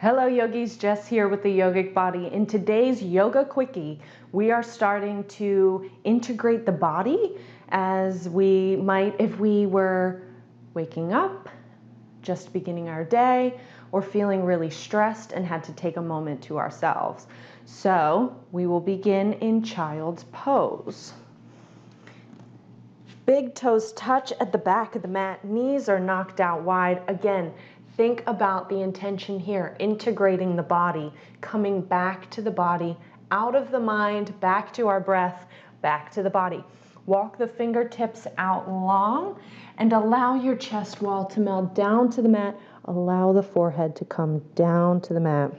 Hello yogis, Jess here with the Yogic Body. In today's yoga quickie, we are starting to integrate the body as we might if we were waking up, just beginning our day, or feeling really stressed and had to take a moment to ourselves. So we will begin in child's pose. Big toes touch at the back of the mat, knees are knocked out wide. Again, think about the intention here, integrating the body, coming back to the body, out of the mind, back to our breath, back to the body. Walk the fingertips out long and allow your chest wall to melt down to the mat. Allow the forehead to come down to the mat.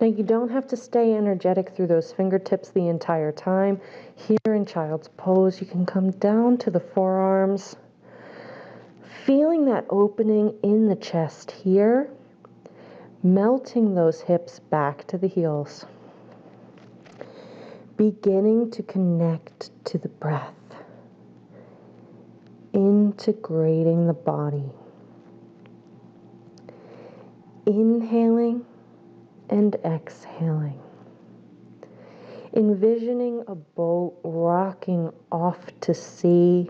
Now you don't have to stay energetic through those fingertips the entire time. Here in child's pose, you can come down to the forearms, feeling that opening in the chest here, melting those hips back to the heels. Beginning to connect to the breath, integrating the body. Inhaling and exhaling. Envisioning a boat rocking off to sea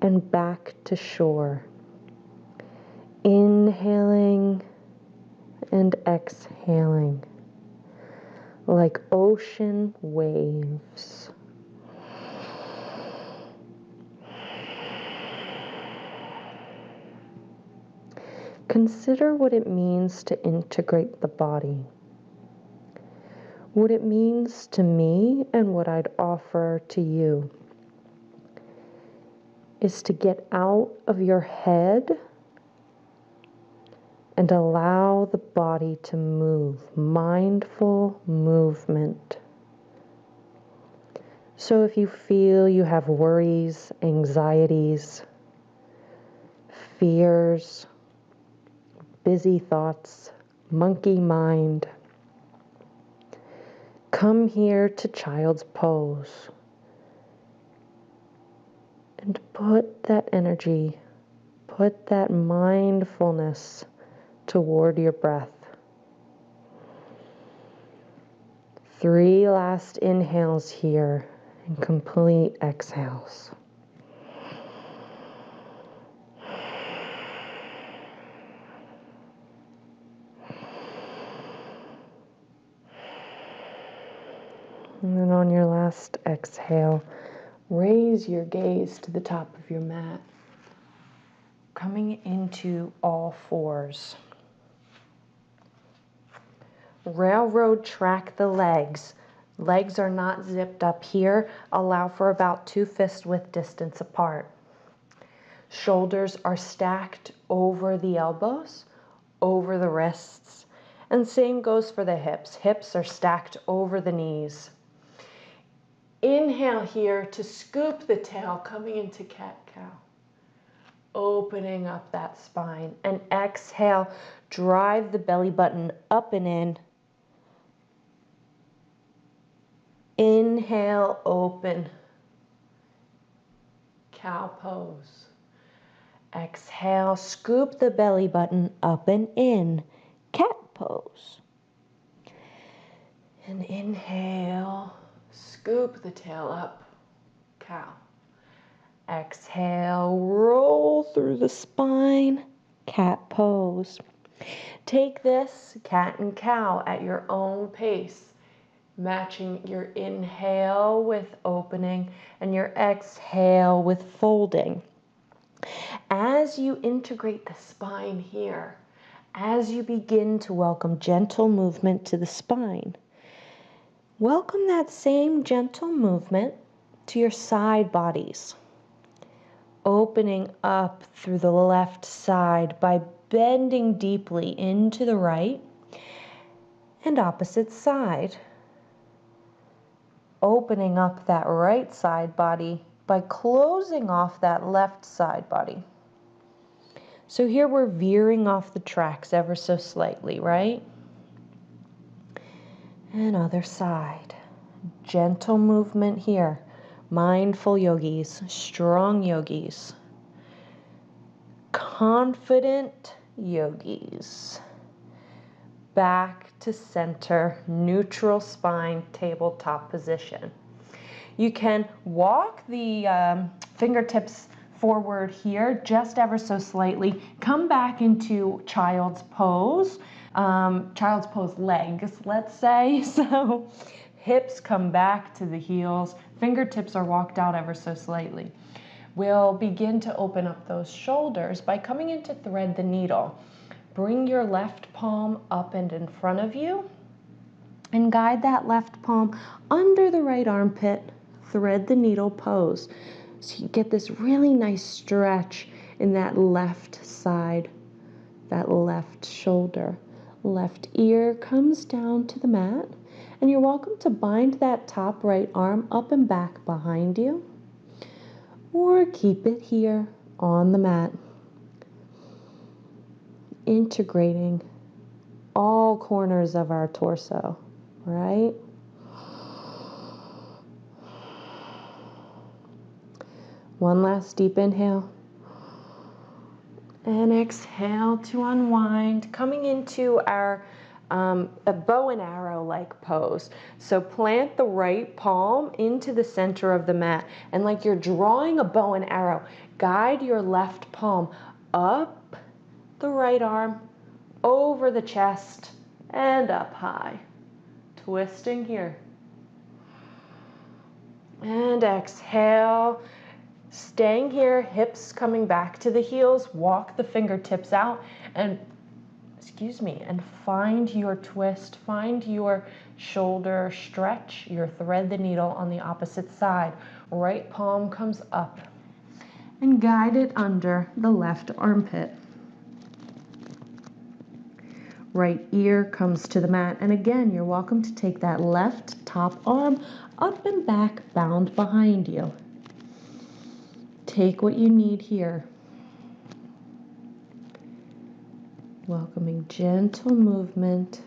and back to shore. Inhaling and exhaling like ocean waves. Consider what it means to integrate the body. What it means to me and what I'd offer to you is to get out of your head and allow the body to move, mindful movement. So if you feel you have worries, anxieties, fears, busy thoughts, monkey mind, come here to child's pose. And put that energy, put that mindfulness toward your breath. 3 last inhales here and complete exhales. And then on your last exhale, raise your gaze to the top of your mat, coming into all fours. Railroad track the legs. Legs are not zipped up here. Allow for about 2 fist width distance apart. Shoulders are stacked over the elbows, over the wrists, and same goes for the hips. Hips are stacked over the knees. Inhale here to scoop the tail, coming into cat-cow. Opening up that spine. And exhale, drive the belly button up and in. Inhale, open. Cow pose. Exhale, scoop the belly button up and in. Cat pose. And inhale, scoop the tail up. Cow. Exhale, roll through the spine. Cat pose. Take this cat and cow at your own pace, matching your inhale with opening and your exhale with folding. As you integrate the spine here, as you begin to welcome gentle movement to the spine, welcome that same gentle movement to your side bodies. Opening up through the left side by bending deeply into the right and opposite side. Opening up that right side body by closing off that left side body. So here we're veering off the tracks ever so slightly, right? And other side. Gentle movement here. Mindful yogis, strong yogis, confident yogis. back to center, neutral spine, tabletop position. You can walk the fingertips forward here just ever so slightly. Come back into child's pose legs, let's say. So hips come back to the heels, fingertips are walked out ever so slightly. We'll begin to open up those shoulders by coming into thread the needle. Bring your left palm up and in front of you and guide that left palm under the right armpit, thread the needle pose. So you get this really nice stretch in that left side, that left shoulder. Left ear comes down to the mat, and you're welcome to bind that top right arm up and back behind you, or keep it here on the mat, integrating all corners of our torso, right? One last deep inhale. And exhale to unwind, coming into our a bow and arrow like pose. So plant the right palm into the center of the mat, and like you're drawing a bow and arrow, guide your left palm up the right arm, over the chest, and up high. Twisting here. And exhale. Staying here, hips coming back to the heels, walk the fingertips out and, and find your twist, find your shoulder stretch, your thread the needle on the opposite side. Right palm comes up and guide it under the left armpit. Right ear comes to the mat, and again, you're welcome to take that left top arm up and back, bound behind you. Take what you need here. Welcoming gentle movement.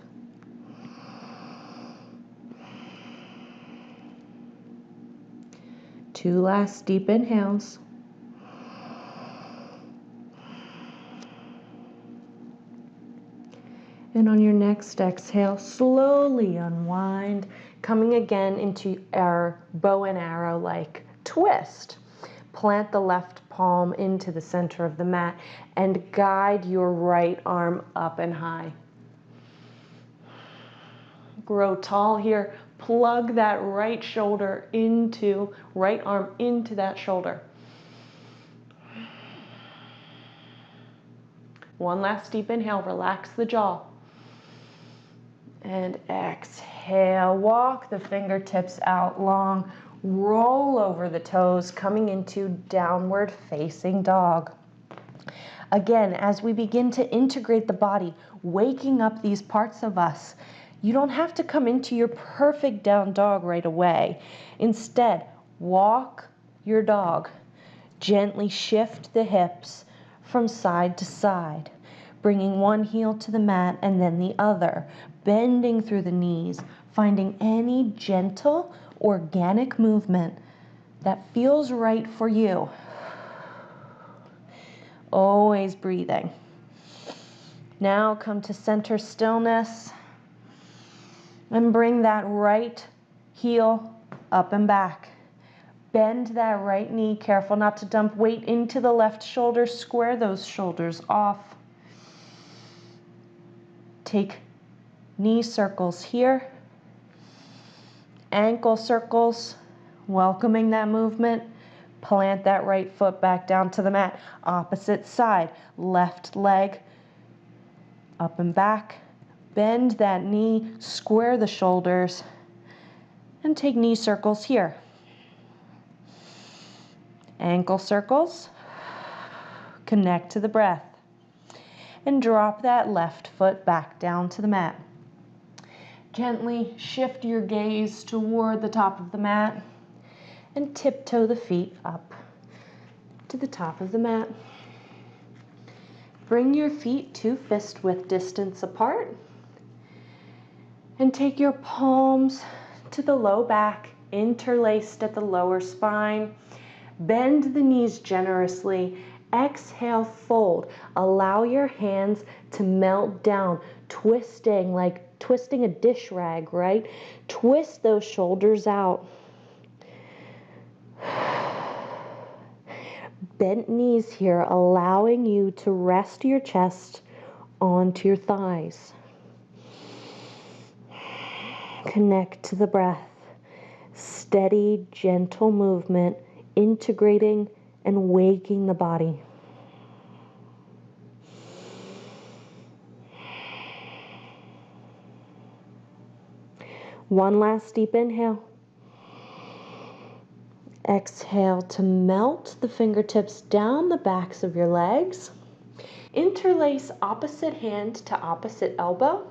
Two last deep inhales. And on your next exhale, slowly unwind, coming again into our bow and arrow like twist. Plant the left palm into the center of the mat and guide your right arm up and high. Grow tall here. Plug that right arm into that shoulder. One last deep inhale, relax the jaw. And exhale, walk the fingertips out long. Roll over the toes, coming into downward facing dog. Again, as we begin to integrate the body, waking up these parts of us, you don't have to come into your perfect down dog right away. Instead, walk your dog. Gently shift the hips from side to side, bringing one heel to the mat and then the other, bending through the knees, finding any gentle, organic movement that feels right for you. Always breathing. Now come to center stillness and bring that right heel up and back. Bend that right knee, careful not to dump weight into the left shoulder, square those shoulders off. Take knee circles here. Ankle circles, welcoming that movement. Plant that right foot back down to the mat. Opposite side, left leg up and back. Bend that knee, square the shoulders, and take knee circles here. Ankle circles, connect to the breath, and drop that left foot back down to the mat. Gently shift your gaze toward the top of the mat and tiptoe the feet up to the top of the mat. Bring your feet to fist width distance apart and take your palms to the low back, interlaced at the lower spine. Bend the knees generously exhale, fold. Allow your hands to melt down, twisting like twisting a dish rag, right? Twist those shoulders out. Bent knees here, allowing you to rest your chest onto your thighs. Connect to the breath. Steady, gentle movement, integrating and waking the body. One last deep inhale. Exhale to melt the fingertips down the backs of your legs. Interlace opposite hand to opposite elbow.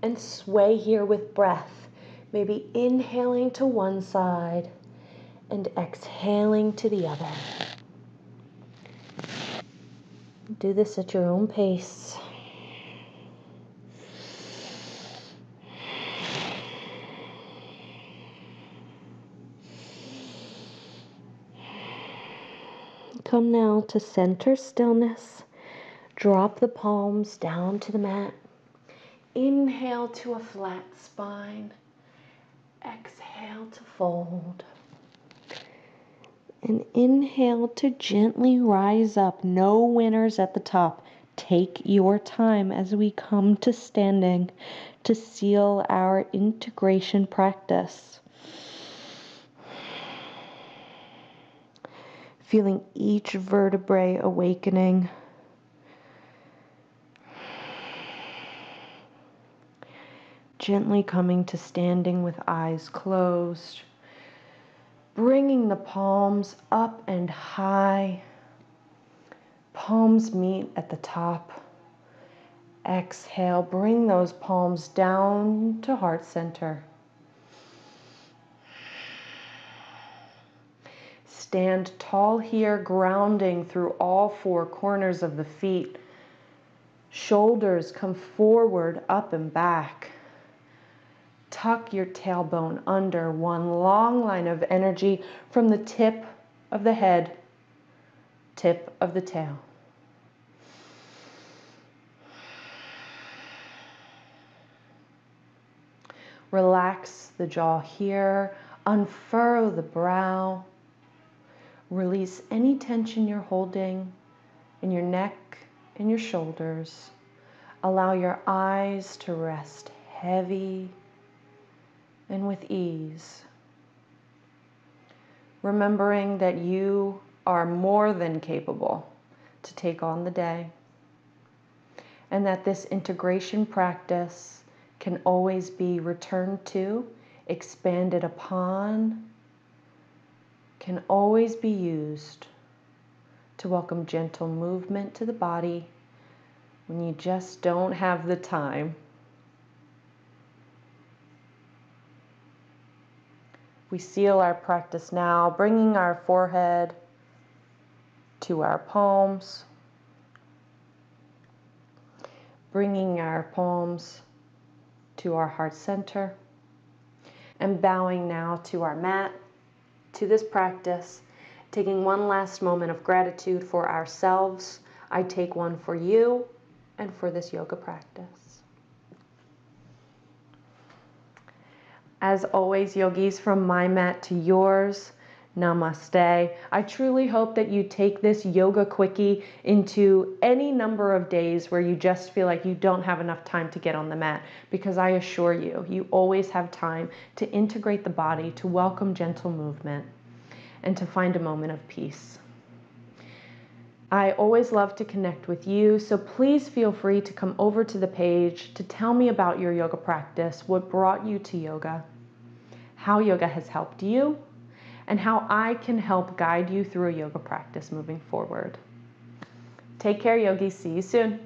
And sway here with breath. Maybe inhaling to one side and exhaling to the other. Do this at your own pace. Come now to center stillness. Drop the palms down to the mat. Inhale to a flat spine. Exhale to fold. And inhale to gently rise up. No winners at the top. Take your time as we come to standing to seal our integration practice. Feeling each vertebrae awakening. Gently coming to standing with eyes closed. Bringing the palms up and high. Palms meet at the top. Exhale, bring those palms down to heart center. Stand tall here, grounding through all four corners of the feet. Shoulders come forward, up and back. Tuck your tailbone under, one long line of energy from the tip of the head, tip of the tail. Relax the jaw here, unfurrow the brow. Release any tension you're holding in your neck and your shoulders. Allow your eyes to rest heavy and with ease. Remembering that you are more than capable to take on the day, and that this integration practice can always be returned to, expanded upon, can always be used to welcome gentle movement to the body when you just don't have the time. We seal our practice now, bringing our forehead to our palms, bringing our palms to our heart center, and bowing now to our mat, to this practice, taking one last moment of gratitude for ourselves. I take one for you and for this yoga practice. As always, yogis, from my mat to yours, namaste. I truly hope that you take this yoga quickie into any number of days where you just feel like you don't have enough time to get on the mat, because I assure you, you always have time to integrate the body, to welcome gentle movement, and to find a moment of peace. I always love to connect with you, so please feel free to come over to the page to tell me about your yoga practice, what brought you to yoga, how yoga has helped you, and how I can help guide you through a yoga practice moving forward. Take care, yogis. See you soon.